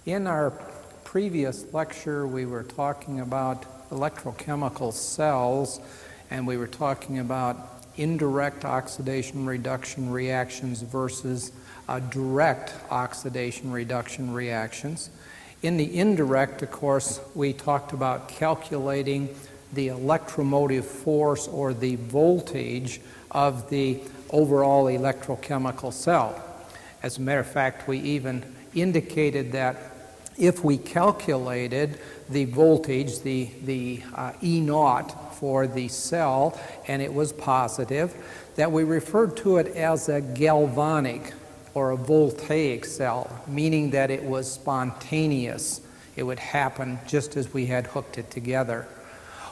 In our previous lecture, we were talking about electrochemical cells, and we were talking about indirect oxidation reduction reactions versus direct oxidation reduction reactions. In the indirect, of course, we talked about calculating the electromotive force or the voltage of the overall electrochemical cell. As a matter of fact, we even indicated that if we calculated the voltage, the E naught for the cell, and it was positive, that we referred to it as a galvanic or a voltaic cell, meaning that it was spontaneous. It would happen just as we had hooked it together.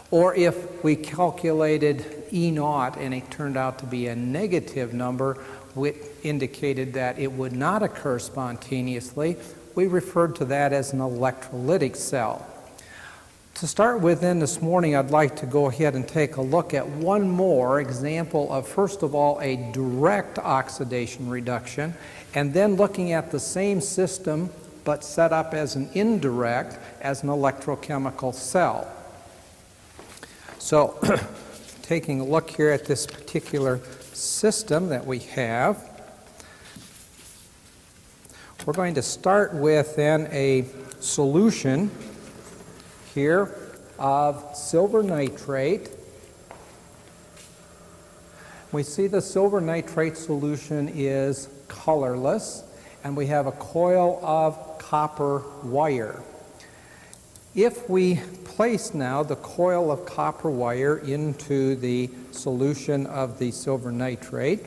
Or if we calculated E naught and it turned out to be a negative number, which indicated that it would not occur spontaneously, we referred to that as an electrolytic cell. To start with then this morning, I'd like to go ahead and take a look at one more example of, first of all, a direct oxidation reduction, and then looking at the same system but set up as an indirect, as an electrochemical cell. So, taking a look here at this particular system that we have, we're going to start with then a solution here of silver nitrate. We see the silver nitrate solution is colorless, and we have a coil of copper wire. If we place now the coil of copper wire into the solution of the silver nitrate,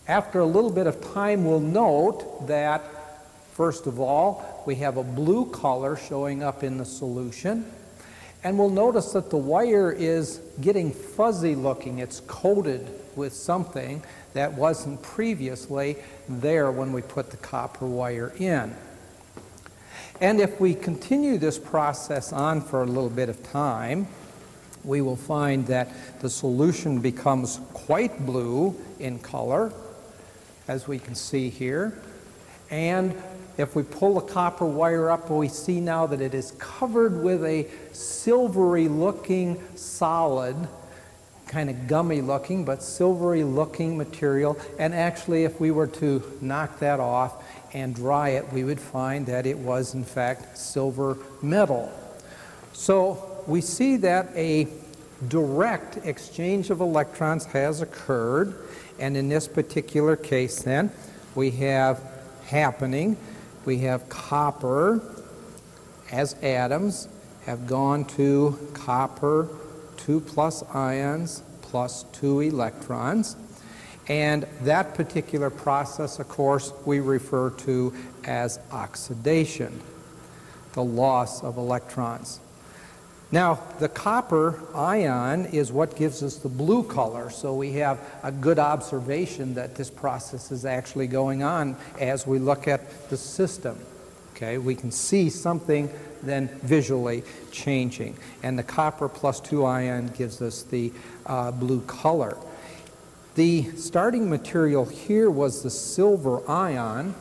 after a little bit of time, we'll note that, first of all, we have a blue color showing up in the solution, and we'll notice that the wire is getting fuzzy looking. It's coated with something that wasn't previously there when we put the copper wire in. And if we continue this process on for a little bit of time, we will find that the solution becomes quite blue in color, as we can see here. And if we pull the copper wire up, we see now that it is covered with a silvery looking solid, kind of gummy looking, but silvery looking material. And actually, if we were to knock that off and dry it, we would find that it was in fact silver metal. So we see that a direct exchange of electrons has occurred, and in this particular case then we have copper as atoms have gone to copper 2+ ions plus 2 electrons. And that particular process, of course, we refer to as oxidation, the loss of electrons. Now, the copper ion is what gives us the blue color, so we have a good observation that this process is actually going on as we look at the system. Okay, we can see something then visually changing, and the copper plus 2 ion gives us the blue color. The starting material here was the silver ion,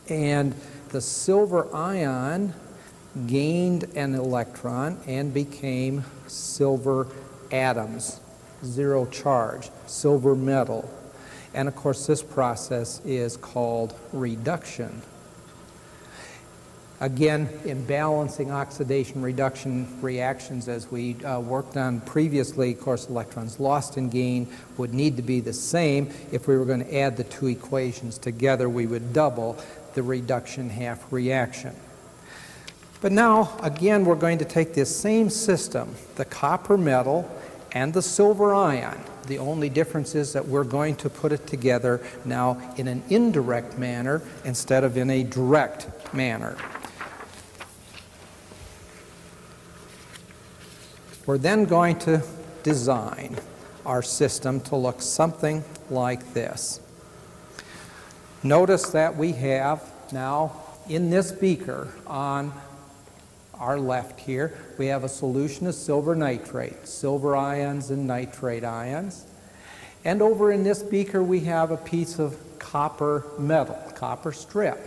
and the silver ion gained an electron and became silver atoms, zero charge, silver metal. And of course this process is called reduction. Again, in balancing oxidation reduction reactions, as we worked on previously, of course electrons lost and gained would need to be the same. If we were going to add the two equations together, we would double the reduction half reaction. But now, again, we're going to take this same system, the copper metal and the silver ion. The only difference is that we're going to put it together now in an indirect manner instead of in a direct manner. We're then going to design our system to look something like this. Notice that we have now in this beaker on our left here, we have a solution of silver nitrate, silver ions and nitrate ions. And over in this beaker we have a piece of copper metal, copper strip.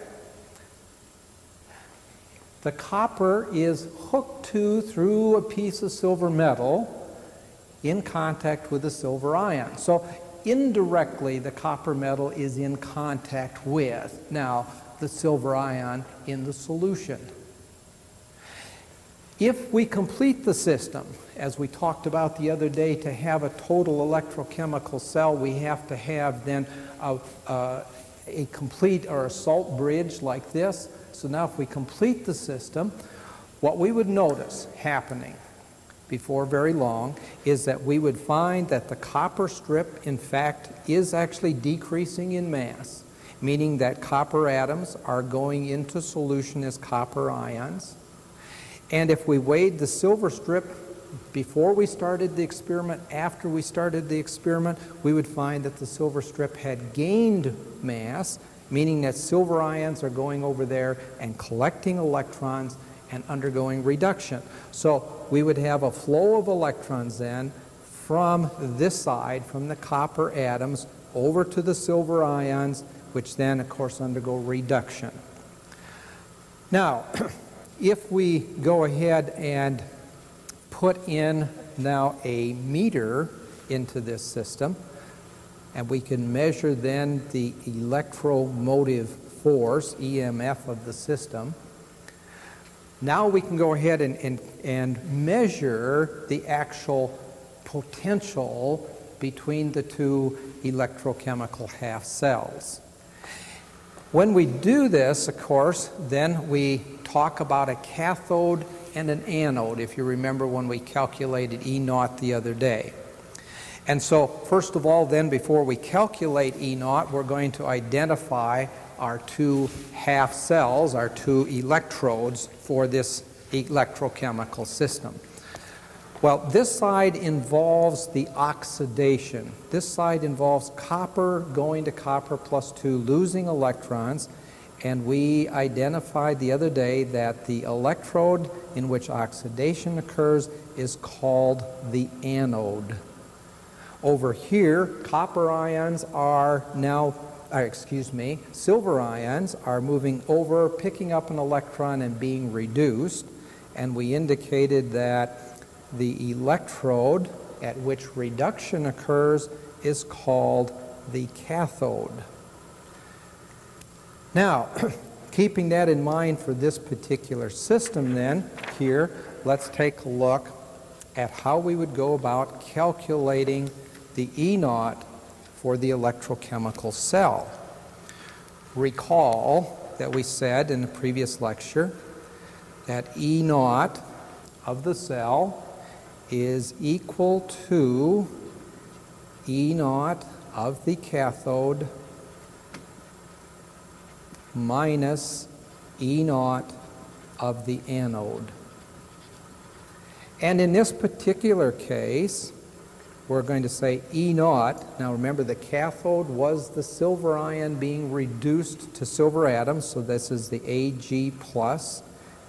the copper is hooked to through a piece of silver metal in contact with the silver ion. So indirectly, the copper metal is in contact with, now, the silver ion in the solution. If we complete the system, as we talked about the other day, to have a total electrochemical cell, we have to have then a complete or a salt bridge like this. So now if we complete the system, what we would notice happening before very long is that we would find that the copper strip, in fact, is actually decreasing in mass, meaning that copper atoms are going into solution as copper ions. And if we weighed the silver strip before we started the experiment, after we started the experiment, we would find that the silver strip had gained mass, meaning that silver ions are going over there and collecting electrons and undergoing reduction. So we would have a flow of electrons then from this side, from the copper atoms, over to the silver ions, which then, of course, undergo reduction. Now, if we go ahead and put in now a meter into this system, and we can measure then the electromotive force, EMF, of the system, now we can go ahead and measure the actual potential between the two electrochemical half cells. When we do this, of course, then we talk about a cathode and an anode, if you remember when we calculated E naught the other day. And so, first of all, then, before we calculate E naught, we're going to identify our two half cells, our two electrodes for this electrochemical system. Well, this side involves the oxidation. This side involves copper going to copper plus 2, losing electrons. And we identified the other day that the electrode in which oxidation occurs is called the anode. Over here, copper ions are now, silver ions are moving over, picking up an electron and being reduced. And we indicated that the electrode at which reduction occurs is called the cathode. Now, keeping that in mind for this particular system then, here, let's take a look at how we would go about calculating the E naught for the electrochemical cell. Recall that we said in the previous lecture that E naught of the cell is equal to E naught of the cathode minus E naught of the anode. And in this particular case, we're going to say E naught. Now remember, the cathode was the silver ion being reduced to silver atoms, so this is the Ag plus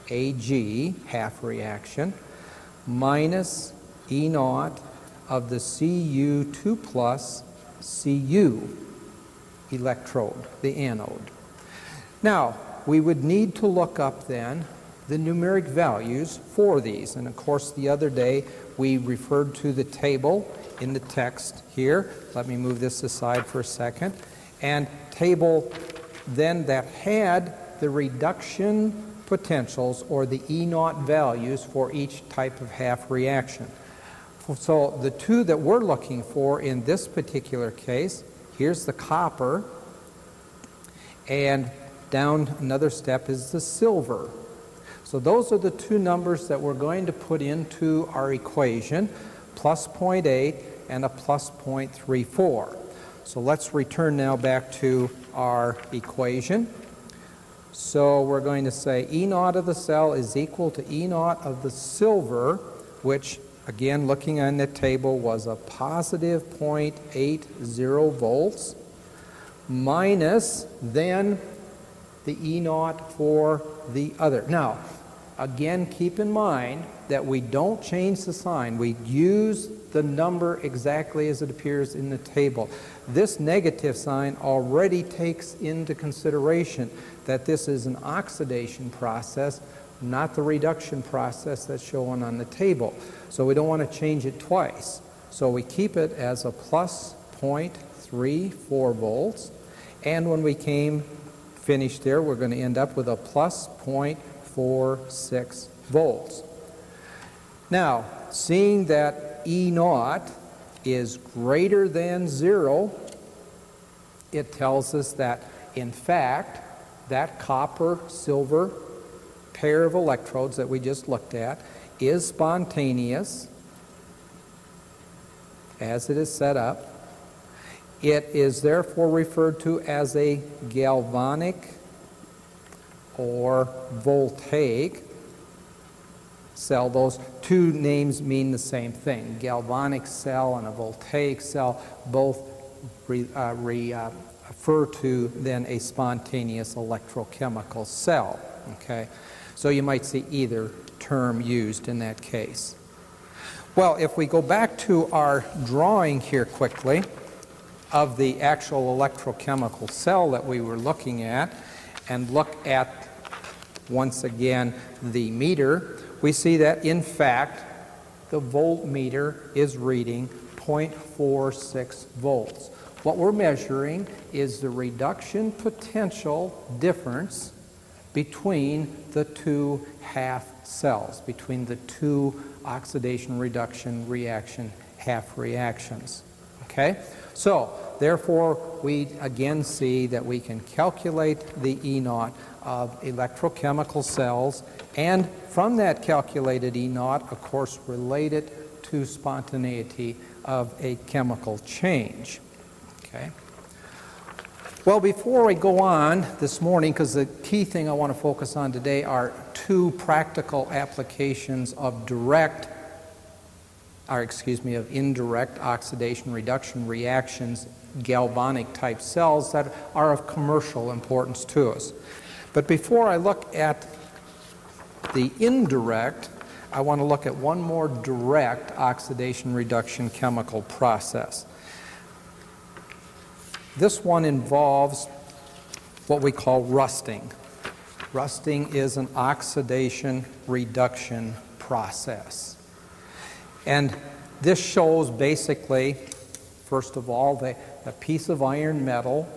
Ag half reaction, minus E naught of the Cu2 plus Cu electrode, the anode. Now, we would need to look up then the numeric values for these. And of course, the other day we referred to the table in the text here. Let me move this aside for a second. And table then that had the reduction potentials or the E naught values for each type of half reaction. So the two that we're looking for in this particular case, here's the copper, and down another step is the silver. So those are the two numbers that we're going to put into our equation, plus 0.8 and a plus 0.34. So let's return now back to our equation. So we're going to say E naught of the cell is equal to E naught of the silver, which, again, looking on the table, was a positive 0.80 volts, minus then the E naught for the other. Now, again, keep in mind that we don't change the sign. We use the number exactly as it appears in the table. This negative sign already takes into consideration that this is an oxidation process not the reduction process that's shown on the table. So we don't want to change it twice. So we keep it as a plus 0.34 volts, and when we finish there, we're going to end up with a plus 0.46 volts. Now, seeing that E naught is greater than 0, it tells us that, in fact, that copper-silver pair of electrodes that we just looked at is spontaneous as it is set up. It is therefore referred to as a galvanic or voltaic cell. Those two names mean the same thing. Galvanic cell and a voltaic cell both refer to then a spontaneous electrochemical cell. Okay, so you might see either term used in that case. Well, if we go back to our drawing here quickly of the actual electrochemical cell that we were looking at, and look at once again the meter, we see that in fact the voltmeter is reading 0.46 volts. What we're measuring is the reduction potential difference between the two half cells, between the two oxidation reduction reaction half reactions. Okay? So, therefore, we again see that we can calculate the E naught of electrochemical cells, and from that calculated E naught, of course, relate it to spontaneity of a chemical change. Okay? Well, before we go on this morning, because the key thing I want to focus on today are two practical applications of indirect oxidation reduction reactions, galvanic type cells that are of commercial importance to us. But before I look at the indirect, I want to look at one more direct oxidation reduction chemical process. This one involves what we call rusting. Rusting is an oxidation reduction process. And this shows basically, first of all, a piece of iron metal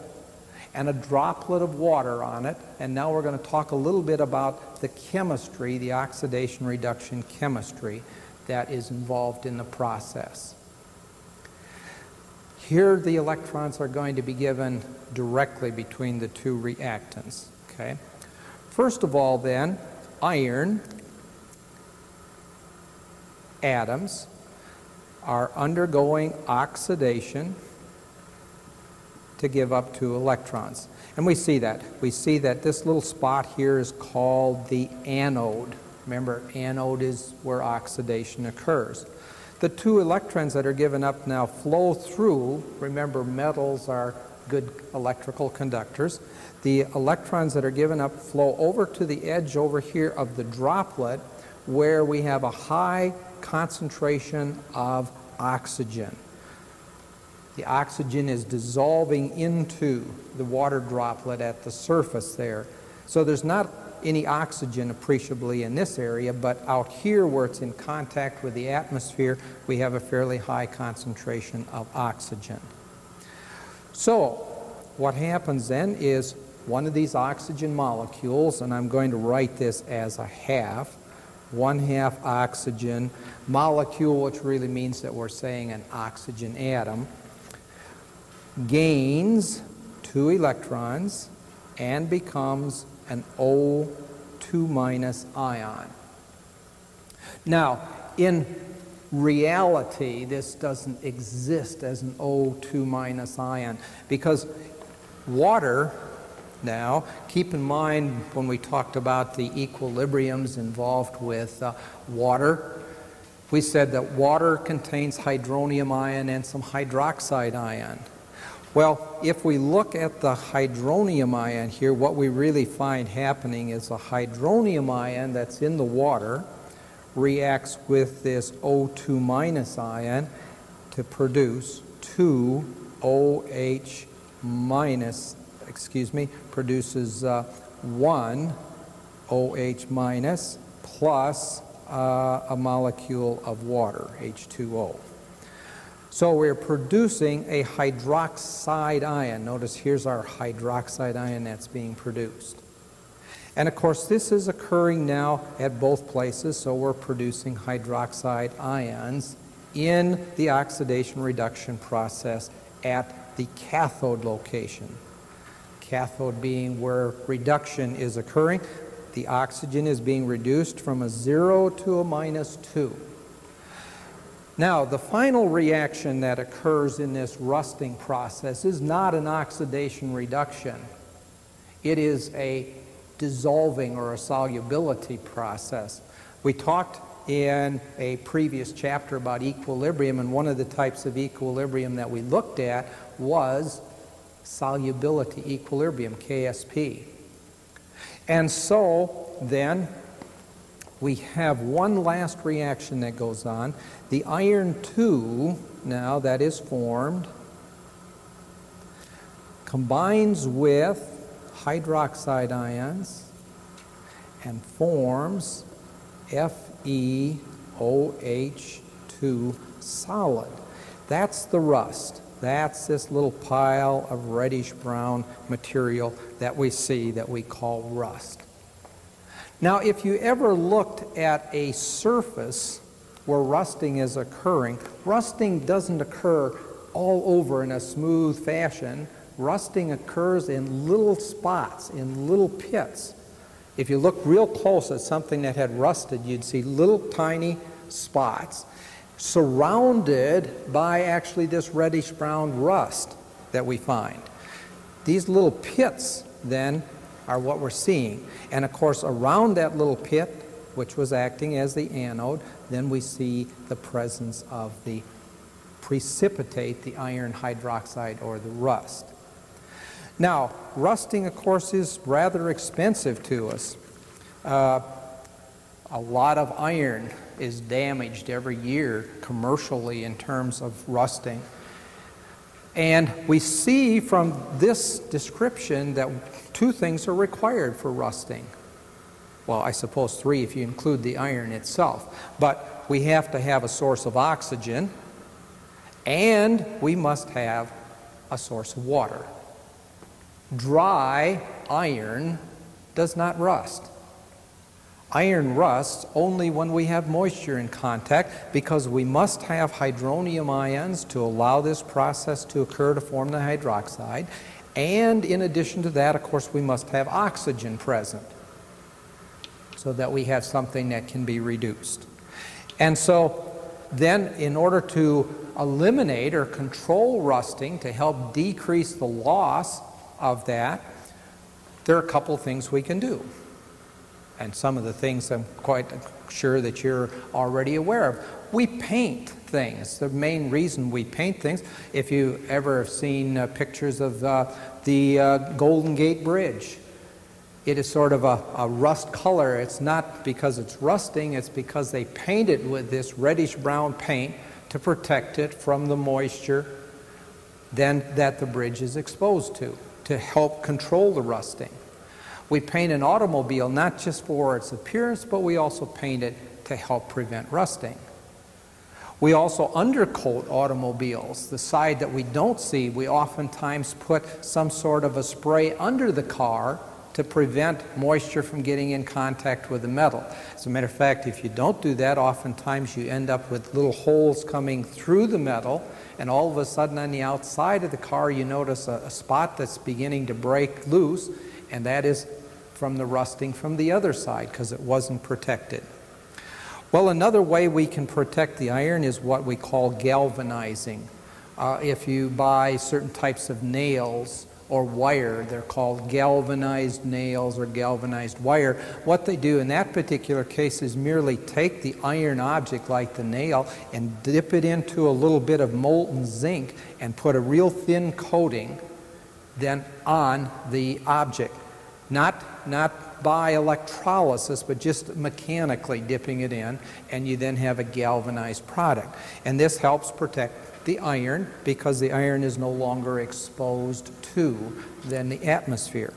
and a droplet of water on it. And now we're going to talk a little bit about the chemistry, the oxidation reduction chemistry that is involved in the process. Here the electrons are going to be given directly between the two reactants. Okay? First of all then, iron atoms are undergoing oxidation to give up 2 electrons. And we see that. We see that this little spot here is called the anode. Remember, anode is where oxidation occurs. The 2 electrons that are given up now flow through. Remember, metals are good electrical conductors. The electrons that are given up flow over to the edge over here of the droplet, where we have a high concentration of oxygen. The oxygen is dissolving into the water droplet at the surface there. So there's not any oxygen appreciably in this area, but out here where it's in contact with the atmosphere, we have a fairly high concentration of oxygen. So what happens then is one of these oxygen molecules, and I'm going to write this as a half, 1/2 oxygen molecule, which really means that we're saying an oxygen atom, gains 2 electrons and becomes an O2- ion. Now, in reality, this doesn't exist as an O2- ion because water, now, keep in mind when we talked about the equilibriums involved with water, we said that water contains hydronium ion and some hydroxide ion. Well, if we look at the hydronium ion here, what we really find happening is a hydronium ion that's in the water reacts with this O2- ion to produce 2 OH-, produces 1 OH minus, plus a molecule of water, H2O. So we're producing a hydroxide ion. Notice here's our hydroxide ion that's being produced. And of course this is occurring now at both places, so we're producing hydroxide ions in the oxidation reduction process at the cathode location. Cathode being where reduction is occurring. The oxygen is being reduced from a 0 to a -2. Now, the final reaction that occurs in this rusting process is not an oxidation reduction. It is a dissolving or a solubility process. We talked in a previous chapter about equilibrium, and one of the types of equilibrium that we looked at was solubility equilibrium, KSP. And so then we have one last reaction that goes on. The iron 2 now that is formed combines with hydroxide ions and forms FeOH2 solid. That's the rust. That's this little pile of reddish brown material that we see that we call rust. Now, if you ever looked at a surface where rusting is occurring, rusting doesn't occur all over in a smooth fashion. Rusting occurs in little spots, in little pits. If you look real close at something that had rusted, you'd see little tiny spots surrounded by actually this reddish brown rust that we find. These little pits then are what we're seeing. And of course around that little pit, which was acting as the anode, then we see the presence of the precipitate, the iron hydroxide or the rust. Now, rusting of course is rather expensive to us. A lot of iron is damaged every year commercially in terms of rusting. And we see from this description that two things are required for rusting. Well, I suppose three if you include the iron itself. But we have to have a source of oxygen, and we must have a source of water. Dry iron does not rust. Iron rusts only when we have moisture in contact, because we must have hydronium ions to allow this process to occur to form the hydroxide. And in addition to that, of course, we must have oxygen present so that we have something that can be reduced. And so then in order to eliminate or control rusting, to help decrease the loss of that, there are a couple things we can do. And some of the things I'm quite sure that you're already aware of. We paint things. The main reason we paint things, if you ever have seen pictures of the Golden Gate Bridge, it is sort of a rust color. It's not because it's rusting, it's because they paint it with this reddish brown paint to protect it from the moisture then that the bridge is exposed to help control the rusting. We paint an automobile not just for its appearance, but we also paint it to help prevent rusting. We also undercoat automobiles. The side that we don't see, we oftentimes put some sort of a spray under the car to prevent moisture from getting in contact with the metal. As a matter of fact, if you don't do that, oftentimes you end up with little holes coming through the metal, and all of a sudden on the outside of the car you notice a spot that's beginning to break loose, and that is from the rusting from the other side because it wasn't protected. Well, another way we can protect the iron is what we call galvanizing. If you buy certain types of nails or wire, they're called galvanized nails or galvanized wire. What they do in that particular case is merely take the iron object like the nail and dip it into a little bit of molten zinc and put a real thin coating then on the object. Not by electrolysis, but just mechanically dipping it in, and you then have a galvanized product. And this helps protect the iron because the iron is no longer exposed to then the atmosphere.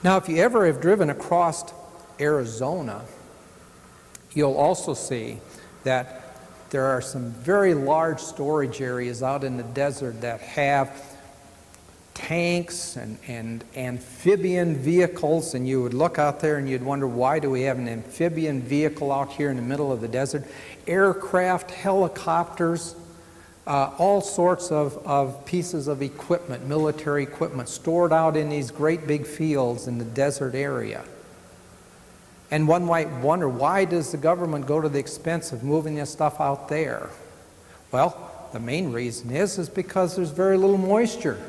Now, if you ever have driven across Arizona, you'll also see that there are some very large storage areas out in the desert that have tanks and amphibian vehicles, and you would look out there and you'd wonder, why do we have an amphibian vehicle out here in the middle of the desert? Aircraft, helicopters, all sorts of pieces of equipment, military equipment, stored out in these great big fields in the desert area. And one might wonder, why does the government go to the expense of moving this stuff out there? Well, the main reason is because there's very little moisture.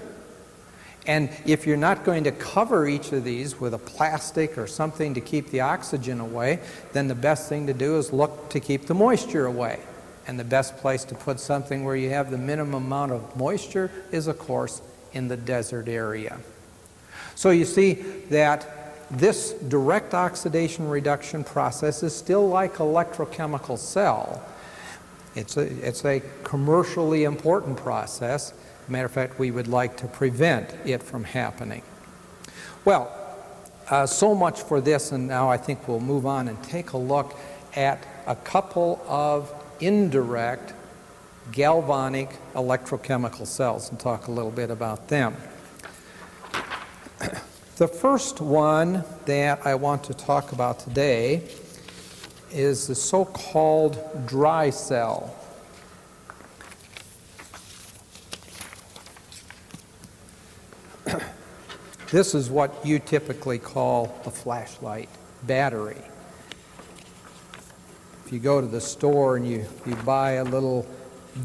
And if you're not going to cover each of these with a plastic or something to keep the oxygen away, then the best thing to do is look to keep the moisture away. And the best place to put something where you have the minimum amount of moisture is, of course, in the desert area. So you see that this direct oxidation reduction process is still like an electrochemical cell. It's a commercially important process. Matter of fact, we would like to prevent it from happening. Well, so much for this, and now I think we'll move on and take a look at a couple of indirect galvanic electrochemical cells and talk a little bit about them. The first one that I want to talk about today is the so-called dry cell. This is what you typically call a flashlight battery. If you go to the store and you buy a little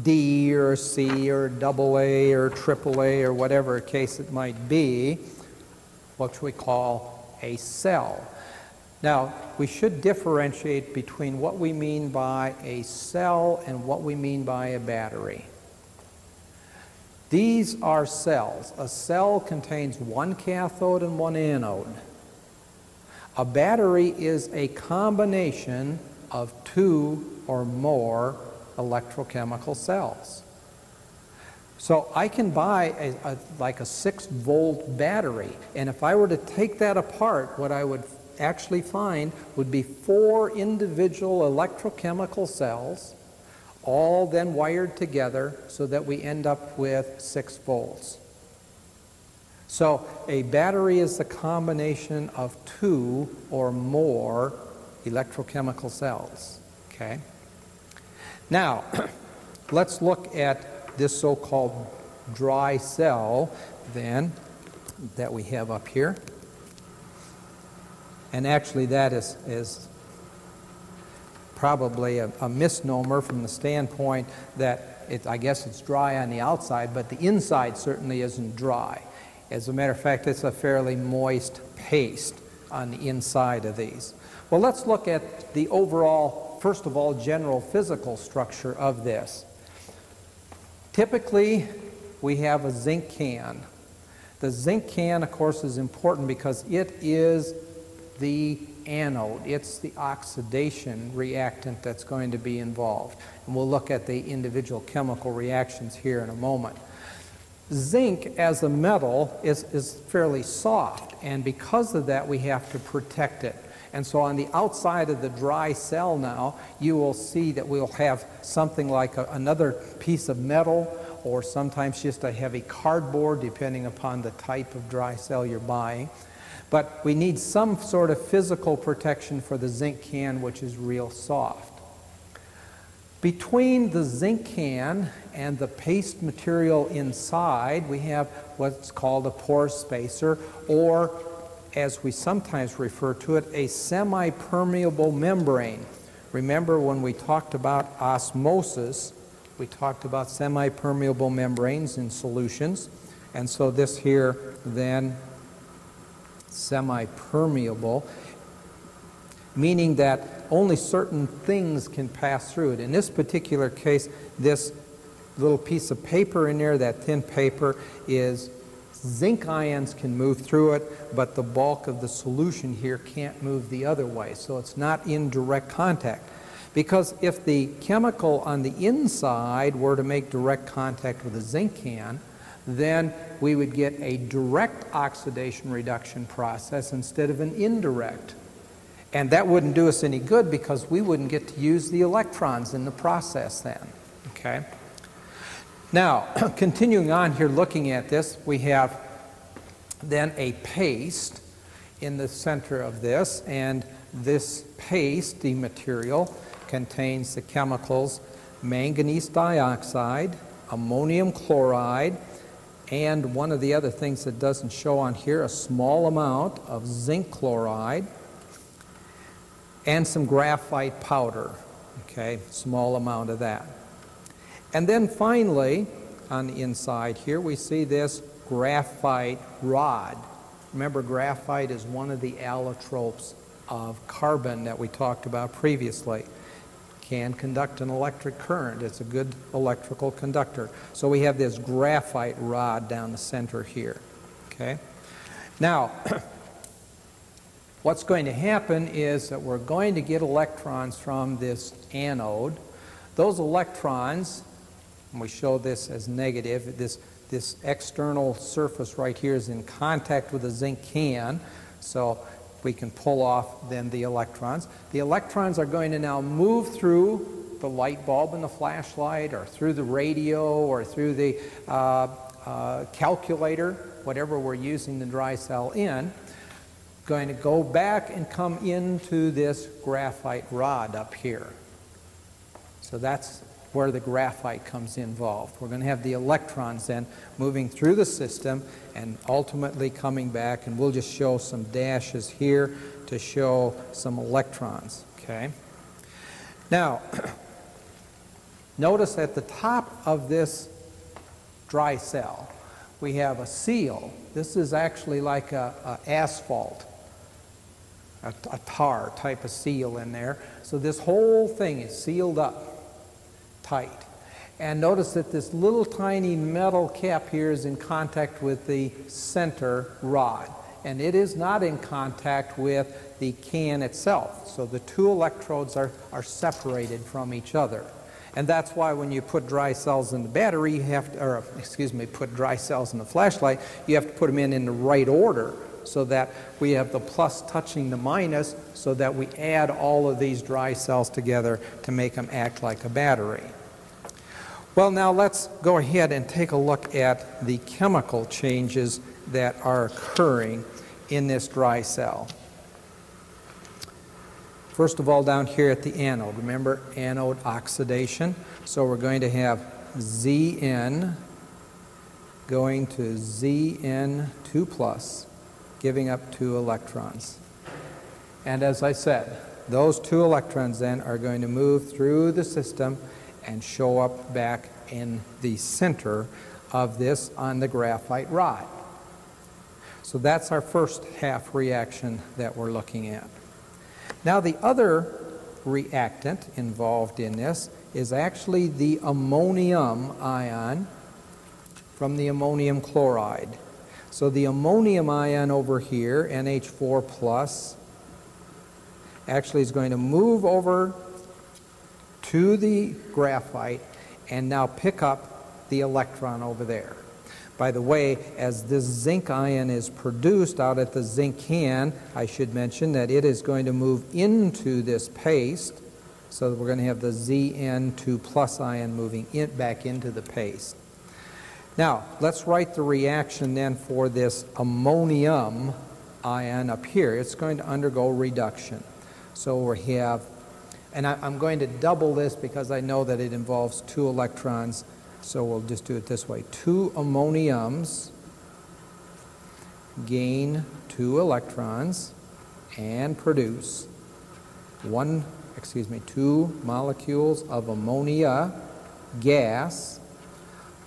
D or a C or AA or AAA or whatever case it might be, what we call a cell. Now, we should differentiate between what we mean by a cell and what we mean by a battery. These are cells. A cell contains one cathode and one anode. A battery is a combination of two or more electrochemical cells. So I can buy like a 6-volt battery, and if I were to take that apart, what I would actually find would be 4 individual electrochemical cells, all then wired together so that we end up with 6 volts. So a battery is the combination of 2 or more electrochemical cells. Okay? Now, let's look at this so-called dry cell then that we have up here. And actually that is probably a misnomer from the standpoint that I guess it's dry on the outside, but the inside certainly isn't dry. As a matter of fact, it's a fairly moist paste on the inside of these. Well, let's look at the overall, first of all, general physical structure of this. Typically, we have a zinc can. The zinc can, of course, is important because it is the anode. It's the oxidation reactant that's going to be involved. And we'll look at the individual chemical reactions here in a moment. Zinc as a metal is fairly soft, and because of that we have to protect it. And so on the outside of the dry cell now, you will see that we'll have something like another piece of metal, or sometimes just a heavy cardboard, depending upon the type of dry cell you're buying. But we need some sort of physical protection for the zinc can, which is real soft. Between the zinc can and the paste material inside, we have what's called a pore spacer, or as we sometimes refer to it, a semi-permeable membrane. Remember when we talked about osmosis, we talked about semi-permeable membranes in solutions, and so this here then semi-permeable, meaning that only certain things can pass through it. In this particular case, this little piece of paper in there, that thin paper, is zinc ions can move through it, but the bulk of the solution here can't move the other way, so it's not in direct contact. Because if the chemical on the inside were to make direct contact with the zinc can, then we would get a direct oxidation reduction process instead of an indirect. And that wouldn't do us any good because we wouldn't get to use the electrons in the process then. Okay? Now, continuing on here looking at this, we have then a paste in the center of this, and this paste, the material, contains the chemicals manganese dioxide, ammonium chloride, and one of the other things that doesn't show on here, a small amount of zinc chloride, and some graphite powder, okay, small amount of that. And then finally, on the inside here, we see this graphite rod. Remember, graphite is one of the allotropes of carbon that we talked about previously. Can conduct an electric current. It's a good electrical conductor. So we have this graphite rod down the center here. Okay? Now, what's going to happen is that we're going to get electrons from this anode. Those electrons, and we show this as negative, this external surface right here is in contact with the zinc can, so we can pull off then the electrons. The electrons are going to now move through the light bulb and the flashlight, or through the radio, or through the calculator, whatever we're using the dry cell in, going to go back and come into this graphite rod up here. So that's where the graphite comes involved. We're going to have the electrons then moving through the system and ultimately coming back, and we'll just show some dashes here to show some electrons. Okay? Now, notice at the top of this dry cell, we have a seal. This is actually like a asphalt, a tar type of seal in there. So this whole thing is sealed up tight. And notice that this little tiny metal cap here is in contact with the center rod. And it is not in contact with the can itself. So the two electrodes are separated from each other. And that's why when you put dry cells in the battery, you have to, or excuse me, put dry cells in the flashlight, you have to put them in the right order so that we have the plus touching the minus, so that we add all of these dry cells together to make them act like a battery. Well, now let's go ahead and take a look at the chemical changes that are occurring in this dry cell. First of all, down here at the anode, remember anode oxidation. So we're going to have Zn going to Zn2+, giving up 2 electrons. And as I said, those 2 electrons then are going to move through the system and show up back in the center of this on the graphite rod. So that's our first half reaction that we're looking at. Now the other reactant involved in this is actually the ammonium ion from the ammonium chloride. So the ammonium ion over here, NH4+, actually is going to move over to the graphite and now pick up the electron over there. By the way, as this zinc ion is produced out at the zinc can, I should mention that it is going to move into this paste, so that we're going to have the Zn2+ ion moving back into the paste. Now, let's write the reaction then for this ammonium ion up here. It's going to undergo reduction. So we have, and I'm going to double this because I know that it involves 2 electrons, so we'll just do it this way. 2 ammoniums gain 2 electrons and produce 2 molecules of ammonia gas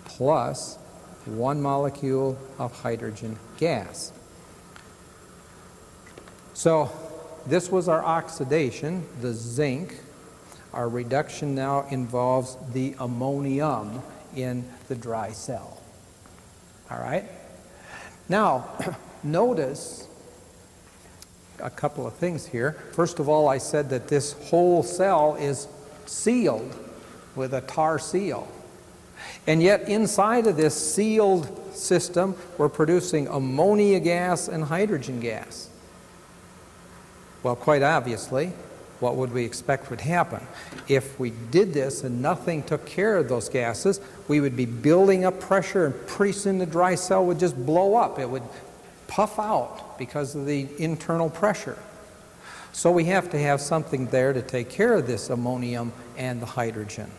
plus 1 molecule of hydrogen gas. So this was our oxidation, the zinc. Our reduction now involves the ammonium in the dry cell. All right? Now, notice a couple of things here. First of all, I said that this whole cell is sealed with a tar seal. And yet inside of this sealed system, we're producing ammonia gas and hydrogen gas. Well, quite obviously, what would we expect would happen? If we did this and nothing took care of those gases, we would be building up pressure, and pretty soon the dry cell would just blow up. It would puff out because of the internal pressure. So we have to have something there to take care of this ammonium and the hydrogen.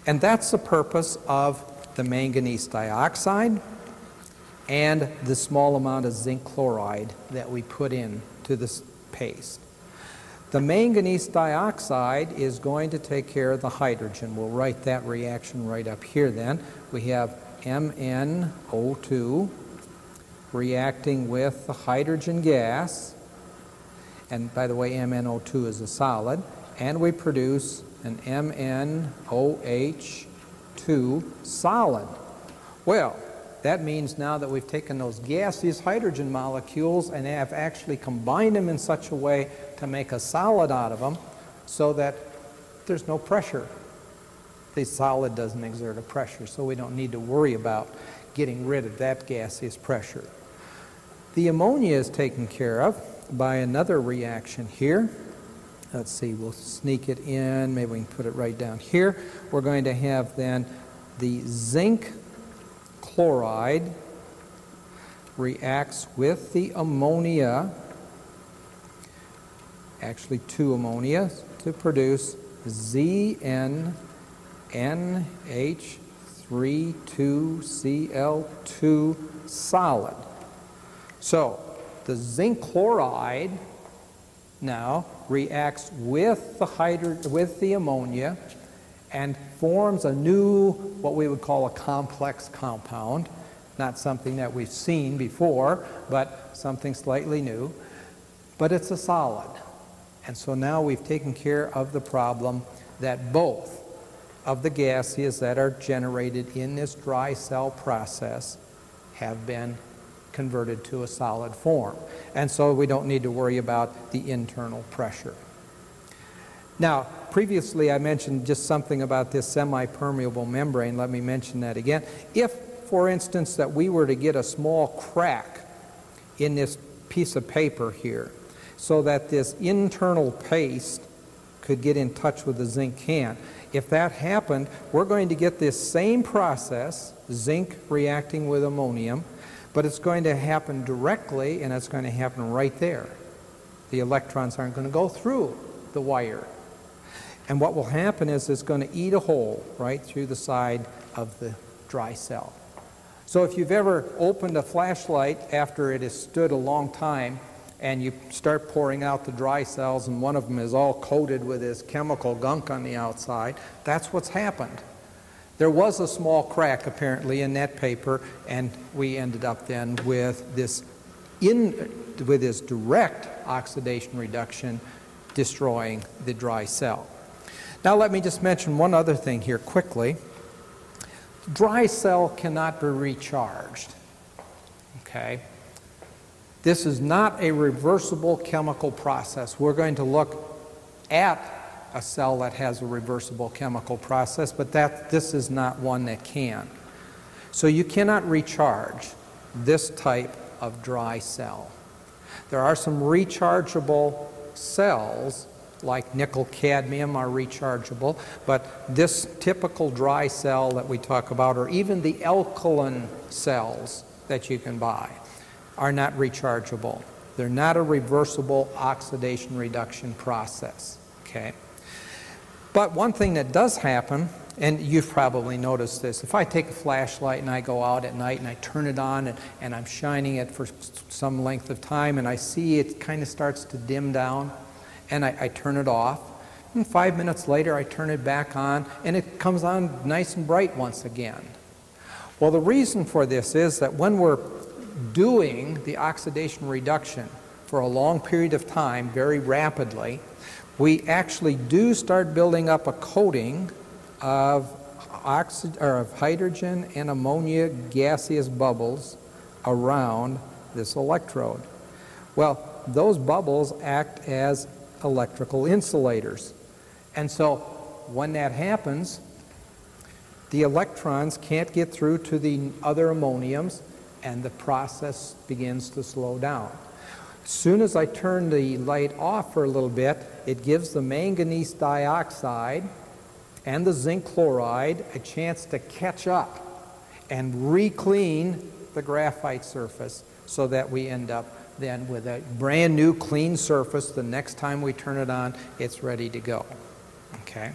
And that's the purpose of the manganese dioxide and the small amount of zinc chloride that we put in to this paste. The manganese dioxide is going to take care of the hydrogen. We'll write that reaction right up here then. We have MnO2 reacting with the hydrogen gas, and by the way, MnO2 is a solid, and we produce an MnOH2 solid. Well, that means now that we've taken those gaseous hydrogen molecules and have actually combined them in such a way to make a solid out of them so that there's no pressure. The solid doesn't exert a pressure, so we don't need to worry about getting rid of that gaseous pressure. The ammonia is taken care of by another reaction here. Let's see, we'll sneak it in, maybe we can put it right down here. We're going to have then the zinc chloride reacts with the ammonia, actually two ammonia, to produce ZnNH32Cl2 solid. So the zinc chloride now reacts with the ammonia and forms a new, what we would call a complex compound. Not something that we've seen before, but something slightly new. But it's a solid. And so now we've taken care of the problem that both of the gases that are generated in this dry cell process have been converted to a solid form. And so we don't need to worry about the internal pressure. Now, previously I mentioned just something about this semi-permeable membrane. Let me mention that again. If, for instance, that we were to get a small crack in this piece of paper here so that this internal paste could get in touch with the zinc can, if that happened, we're going to get this same process, zinc reacting with ammonium, but it's going to happen directly, and it's going to happen right there. The electrons aren't going to go through the wire. And what will happen is it's going to eat a hole right through the side of the dry cell. So if you've ever opened a flashlight after it has stood a long time and you start pouring out the dry cells and one of them is all coated with this chemical gunk on the outside, that's what's happened. There was a small crack apparently in that paper, and we ended up then with this direct oxidation reduction destroying the dry cell. Now let me just mention one other thing here quickly. Dry cell cannot be recharged. Okay? This is not a reversible chemical process. We're going to look at a cell that has a reversible chemical process, but this is not one that can. So you cannot recharge this type of dry cell. There are some rechargeable cells, like nickel cadmium are rechargeable, but this typical dry cell that we talk about, or even the alkaline cells that you can buy, are not rechargeable. They're not a reversible oxidation reduction process. Okay? But one thing that does happen, and you've probably noticed this, if I take a flashlight and I go out at night and I turn it on and I'm shining it for some length of time and I see it kind of starts to dim down and I turn it off, and 5 minutes later I turn it back on and it comes on nice and bright once again. Well, the reason for this is that when we're doing the oxidation reduction for a long period of time very rapidly, we actually do start building up a coating of hydrogen and ammonia gaseous bubbles around this electrode. Well, those bubbles act as electrical insulators. And so when that happens, the electrons can't get through to the other ammoniums, and the process begins to slow down. As soon as I turn the light off for a little bit, it gives the manganese dioxide and the zinc chloride a chance to catch up and re-clean the graphite surface so that we end up then with a brand new clean surface. The next time we turn it on, it's ready to go. Okay.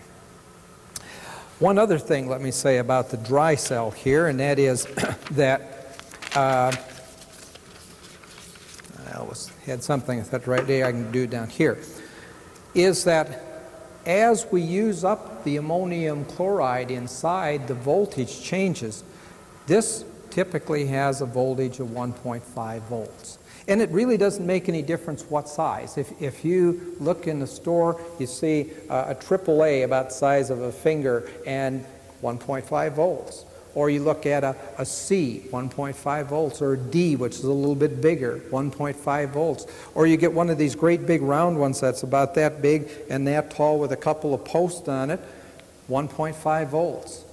One other thing let me say about the dry cell here, and that is that I had something I thought right there I can do down here, is that as we use up the ammonium chloride inside, the voltage changes. This typically has a voltage of 1.5 volts. And it really doesn't make any difference what size. If you look in the store, you see a AAA about the size of a finger and 1.5 volts. Or you look at a C, 1.5 volts, or a D, which is a little bit bigger, 1.5 volts. Or you get one of these great big round ones that's about that big and that tall with a couple of posts on it, 1.5 volts.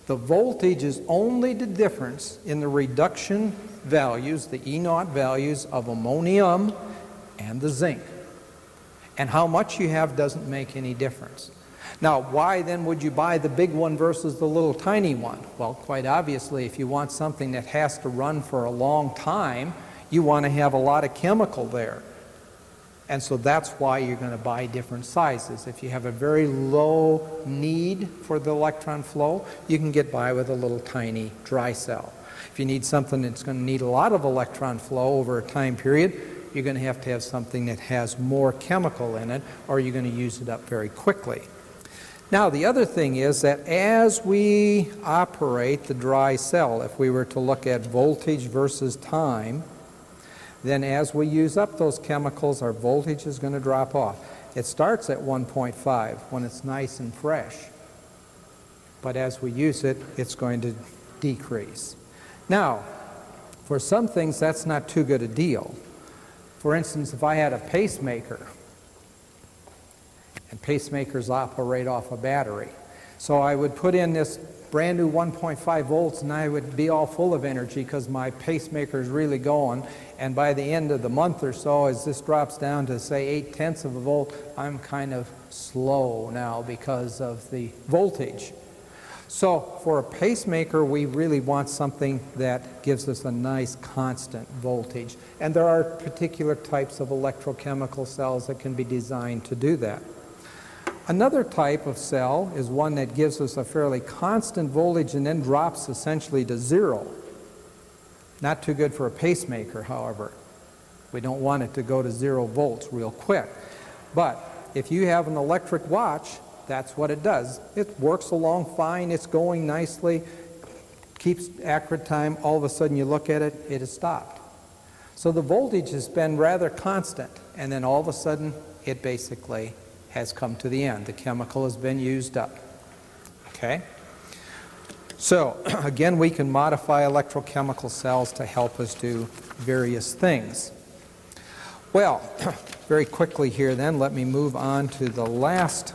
The voltage is only the difference in the reduction values, the E0 values of ammonium and the zinc. And how much you have doesn't make any difference. Now, why then would you buy the big one versus the little tiny one? Well, quite obviously, if you want something that has to run for a long time, you want to have a lot of chemical there. And so that's why you're going to buy different sizes. If you have a very low need for the electron flow, you can get by with a little tiny dry cell. If you need something that's going to need a lot of electron flow over a time period, you're going to have something that has more chemical in it, or you're going to use it up very quickly. Now, the other thing is that as we operate the dry cell, if we were to look at voltage versus time, then as we use up those chemicals, our voltage is going to drop off. It starts at 1.5 when it's nice and fresh, but as we use it, it's going to decrease. Now, for some things, that's not too good a deal. For instance, if I had a pacemaker, and pacemakers operate off a battery, so I would put in this brand new 1.5 volts and I would be all full of energy because my pacemaker is really going, and by the end of the month or so, as this drops down to say 0.8 of a volt, I'm kind of slow now because of the voltage. So for a pacemaker, we really want something that gives us a nice constant voltage, and there are particular types of electrochemical cells that can be designed to do that. Another type of cell is one that gives us a fairly constant voltage and then drops essentially to zero. Not too good for a pacemaker, however. We don't want it to go to 0 volts real quick. But if you have an electric watch, that's what it does. It works along fine, it's going nicely, keeps accurate time, all of a sudden you look at it, it has stopped. So the voltage has been rather constant, and then all of a sudden it basically has come to the end. The chemical has been used up. Okay? So, again, we can modify electrochemical cells to help us do various things. Well, very quickly here then, let me move on to the last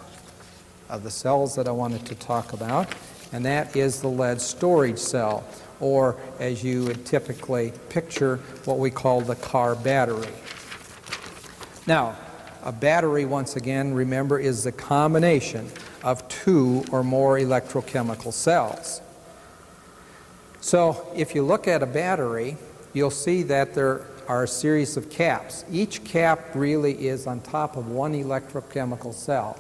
of the cells that I wanted to talk about, and that is the lead storage cell, or as you would typically picture, what we call the car battery. Now, a battery, once again, remember, is the combination of 2 or more electrochemical cells. So if you look at a battery, you'll see that there are a series of caps. Each cap really is on top of one electrochemical cell.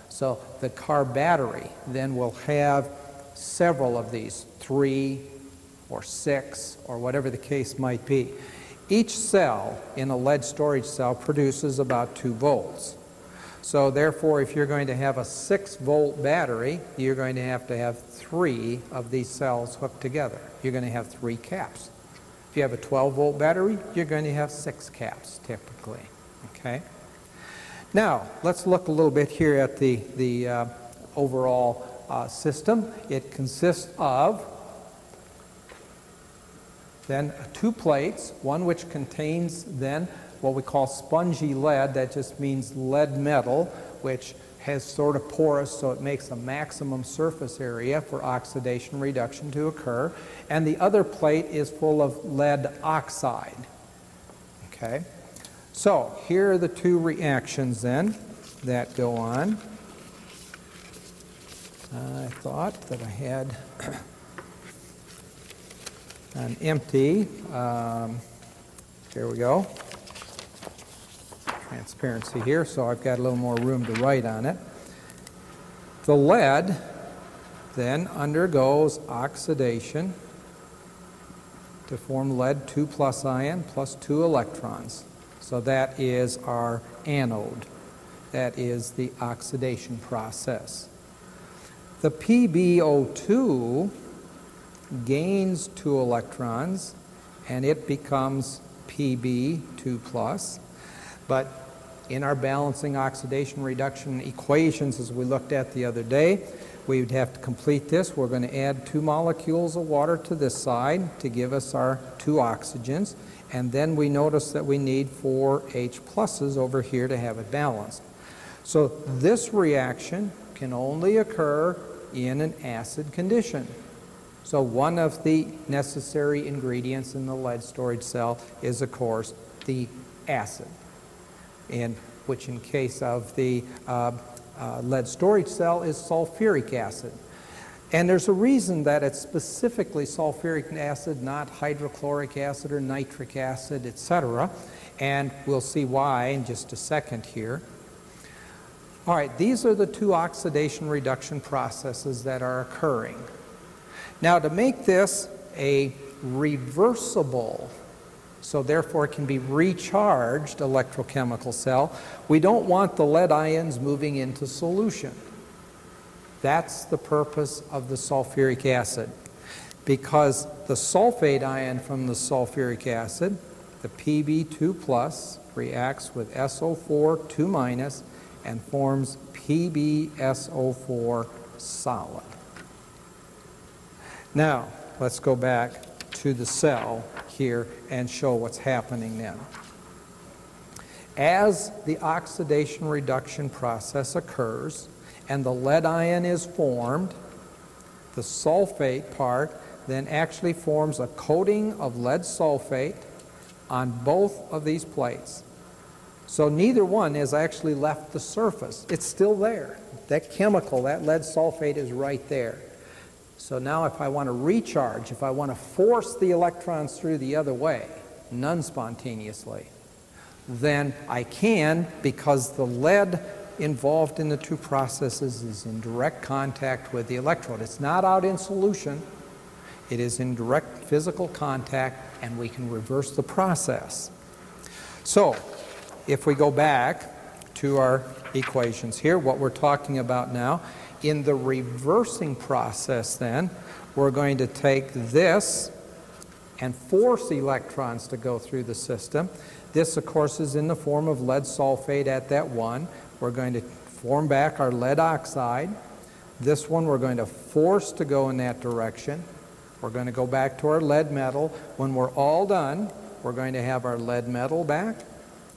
So the car battery then will have several of these, 3 or 6 or whatever the case might be. Each cell in a lead storage cell produces about 2 volts. So therefore, if you're going to have a 6-volt battery, you're going to have 3 of these cells hooked together. You're going to have 3 caps. If you have a 12-volt battery, you're going to have 6 caps typically. Okay? Now, let's look a little bit here at the overall system. It consists of then 2 plates, one which contains then what we call spongy lead. That just means lead metal, which has sort of porous, so it makes a maximum surface area for oxidation reduction to occur. And the other plate is full of lead oxide. Okay? So here are the two reactions then that go on. I thought that I had an empty, here we go, transparency here, so I've got a little more room to write on it. The lead then undergoes oxidation to form lead 2 plus ion plus 2 electrons. So that is our anode. That is the oxidation process. The PbO2 gains 2 electrons and it becomes Pb2 plus. But in our balancing oxidation reduction equations, as we looked at the other day, we would have to complete this. We're going to add 2 molecules of water to this side to give us our 2 oxygens. And then we notice that we need 4 H pluses over here to have it balanced. So this reaction can only occur in an acid condition. So one of the necessary ingredients in the lead storage cell is, of course, the acid, which in case of the lead storage cell is sulfuric acid. And there's a reason that it's specifically sulfuric acid, not hydrochloric acid or nitric acid, etc. And we'll see why in just a second here. All right, these are the 2 oxidation reduction processes that are occurring. Now, to make this a reversible, so therefore it can be recharged electrochemical cell, we don't want the lead ions moving into solution. That's the purpose of the sulfuric acid, because the sulfate ion from the sulfuric acid, the Pb2 plus, reacts with SO4 2 minus and forms PbSO4 solid. Now, let's go back to the cell here and show what's happening then. As the oxidation reduction process occurs and the lead ion is formed, the sulfate part then actually forms a coating of lead sulfate on both of these plates. So neither one has actually left the surface. It's still there. That chemical, that lead sulfate, is right there. So now if I want to recharge, if I want to force the electrons through the other way, non-spontaneously, then I can, because the lead involved in the 2 processes is in direct contact with the electrode. It's not out in solution. It is in direct physical contact, and we can reverse the process. So if we go back to our equations here, what we're talking about now, in the reversing process then, we're going to take this and force electrons to go through the system. This, of course, is in the form of lead sulfate at that 1. We're going to form back our lead oxide. This one we're going to force to go in that direction. We're going to go back to our lead metal. When we're all done, we're going to have our lead metal back.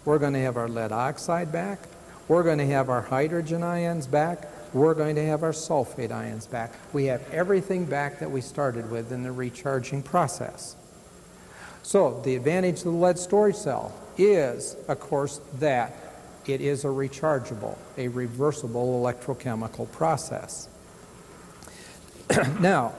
We're going to have our lead oxide back. We're going to have our hydrogen ions back. We're going to have our sulfate ions back. We have everything back that we started with in the recharging process. So the advantage of the lead storage cell is, of course, that it is a rechargeable, a reversible electrochemical process. Now,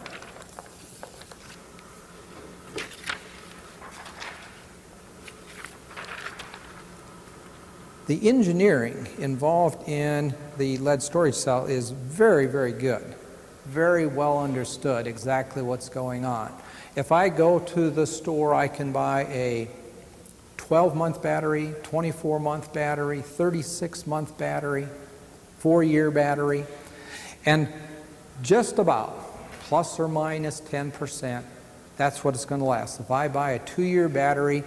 the engineering involved in the lead storage cell is very, very good, very well understood exactly what's going on. If I go to the store, I can buy a 12-month battery, 24-month battery, 36-month battery, 4-year battery, and just about plus or minus 10%, that's what it's going to last. If I buy a 2-year battery,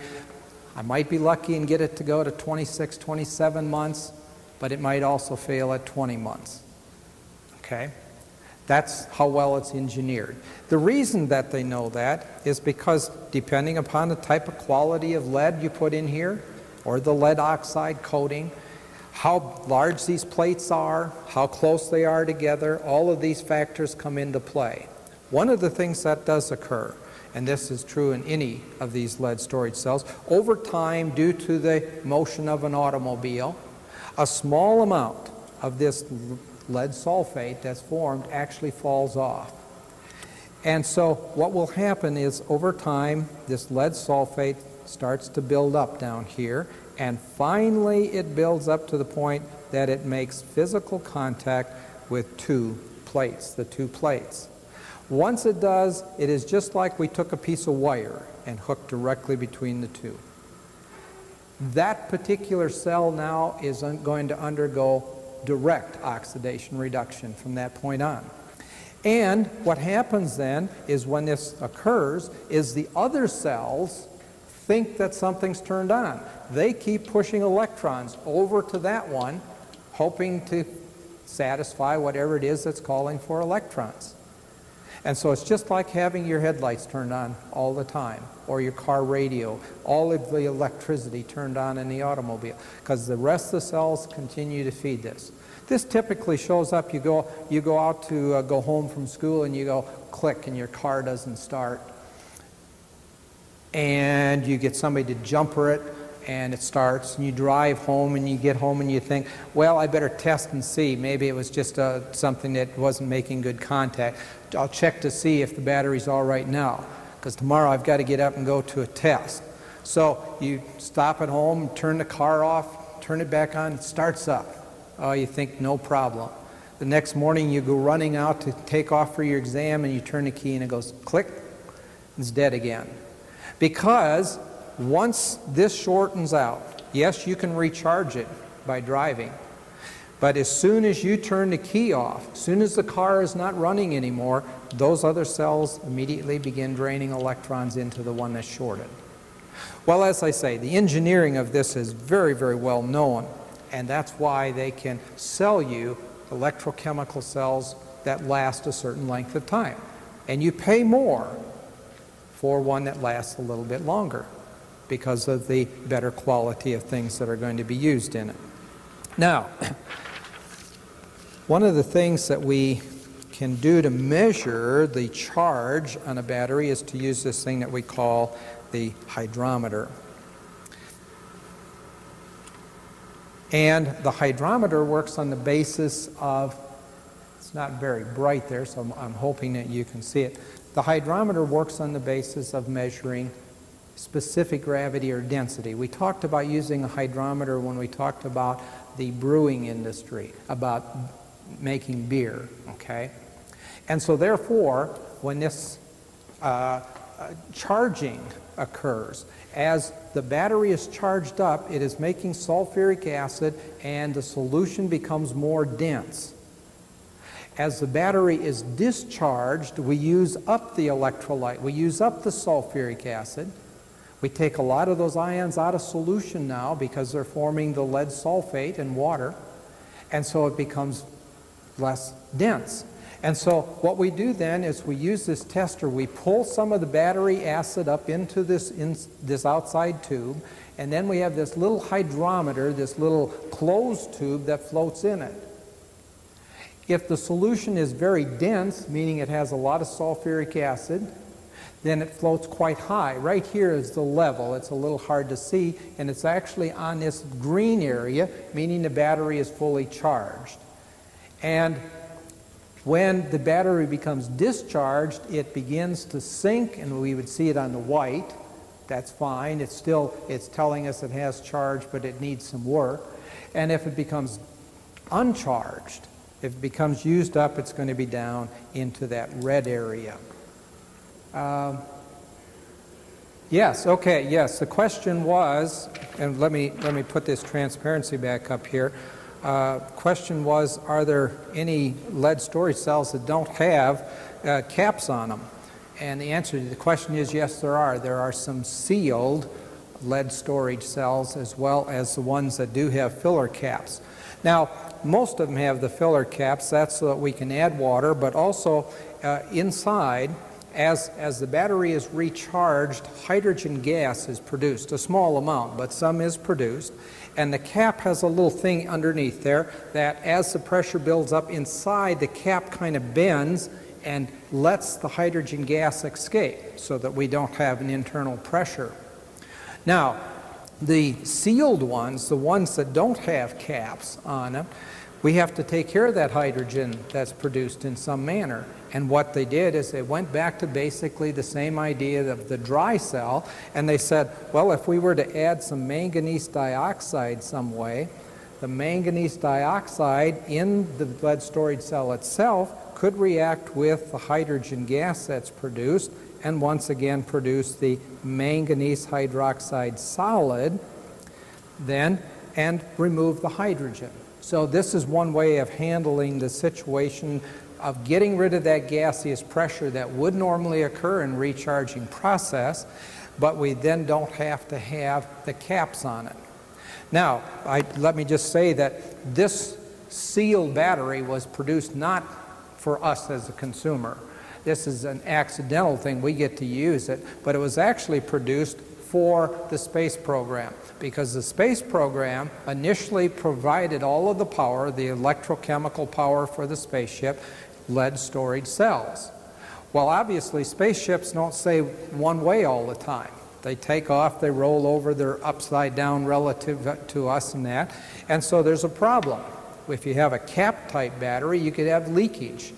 I might be lucky and get it to go to 26, 27 months, but it might also fail at 20 months. Okay? That's how well it's engineered. The reason that they know that is because depending upon the type of quality of lead you put in here, or the lead oxide coating, How large these plates are, how close they are together, all of these factors come into play. One of the things that does occur, and this is true in any of these lead storage cells, over time, due to the motion of an automobile, a small amount of this lead sulfate that's formed actually falls off. And so what will happen is over time, this lead sulfate starts to build up down here, and finally it builds up to the point that it makes physical contact with two plates, the two plates. Once it does, it is just like we took a piece of wire and hooked directly between the two. That particular cell now is going to undergo direct oxidation reduction from that point on. And what happens then is when this occurs is the other cells think that something's turned on. They keep pushing electrons over to that one, hoping to satisfy whatever it is that's calling for electrons. And so it's just like having your headlights turned on all the time, or your car radio, all of the electricity turned on in the automobile, because the rest of the cells continue to feed this. This typically shows up, you go out to go home from school and you go click and your car doesn't start. And you get somebody to jumper it and it starts, and you drive home and you get home and you think, well, I better test and see. Maybe it was just something that wasn't making good contact. I'll check to see if the battery's all right now, because tomorrow I've got to get up and go to a test. So you stop at home, turn the car off, turn it back on, it starts up. Oh, you think no problem. The next morning you go running out to take off for your exam and you turn the key and it goes click, it's dead again. Because once this shortens out, yes, you can recharge it by driving, but as soon as you turn the key off, as soon as the car is not running anymore, those other cells immediately begin draining electrons into the one that's shorted. Well, as I say, the engineering of this is very, very well known, and that's why they can sell you electrochemical cells that last a certain length of time. And you pay more for one that lasts a little bit longer because of the better quality of things that are going to be used in it. Now, one of the things that we can do to measure the charge on a battery is to use this thing that we call the hydrometer. And the hydrometer works on the basis of, it's not very bright there, so I'm hoping that you can see it. The hydrometer works on the basis of measuring specific gravity or density. We talked about using a hydrometer when we talked about the brewing industry, about making beer, okay? And so therefore, when this charging occurs, as the battery is charged up, it is making sulfuric acid and the solution becomes more dense. As the battery is discharged, we use up the electrolyte, we use up the sulfuric acid. We take a lot of those ions out of solution now because they're forming the lead sulfate and water, and so it becomes less dense. And so what we do then is we use this tester, we pull some of the battery acid up into this outside tube, and then we have this little hydrometer, this little closed tube that floats in it. If the solution is very dense, meaning it has a lot of sulfuric acid, then it floats quite high. Right here is the level. It's a little hard to see, and it's actually on this green area, meaning the battery is fully charged. And when the battery becomes discharged, it begins to sink, and we would see it on the white. That's fine. It's telling us it has charge, but it needs some work. And if it becomes uncharged, if it becomes used up, it's going to be down into that red area. Yes, okay, yes. The question was, and let me put this transparency back up here. Question was, are there any lead storage cells that don't have caps on them? And the answer to the question is yes, there are. There are some sealed lead storage cells as well as the ones that do have filler caps. Now, most of them have the filler caps. That's so that we can add water, but also inside, as the battery is recharged, hydrogen gas is produced, a small amount, but some is produced. And the cap has a little thing underneath there that as the pressure builds up inside, the cap kind of bends and lets the hydrogen gas escape so that we don't have an internal pressure. Now, the sealed ones, the ones that don't have caps on them, we have to take care of that hydrogen that's produced in some manner. And what they did is they went back to basically the same idea of the dry cell, and they said, well, if we were to add some manganese dioxide some way, the manganese dioxide in the lead storage cell itself could react with the hydrogen gas that's produced and once again produce the manganese hydroxide solid then and remove the hydrogen. So this is one way of handling the situation of getting rid of that gaseous pressure that would normally occur in recharging process, but we then don't have to have the caps on it. Now, let me just say that this sealed battery was produced not for us as a consumer. This is an accidental thing. We get to use it, but it was actually produced for the space program, because the space program initially provided all of the power, the electrochemical power for the spaceship, lead storage cells. Well, obviously spaceships don't stay one way all the time. They take off, they roll over, they're upside down relative to us and that, and so there's a problem. If you have a cap type battery, you could have leakage,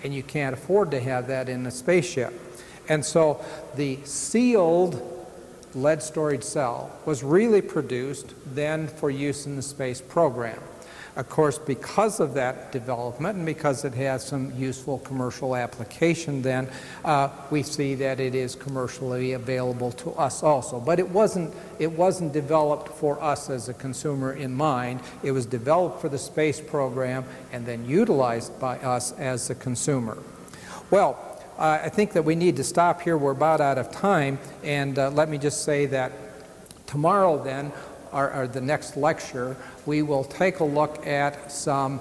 and you can't afford to have that in a spaceship. And so the sealed lead storage cell was really produced then for use in the space program. Of course, because of that development and because it has some useful commercial application then, we see that it is commercially available to us also. But it wasn't developed for us as a consumer in mind. It was developed for the space program and then utilized by us as a consumer. Well, I think that we need to stop here. We're about out of time, and let me just say that tomorrow then, or the next lecture, we will take a look at some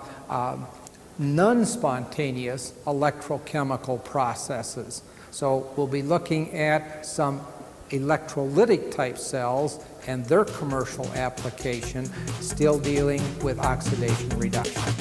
non-spontaneous electrochemical processes. So we'll be looking at some electrolytic type cells and their commercial application, still dealing with oxidation reduction.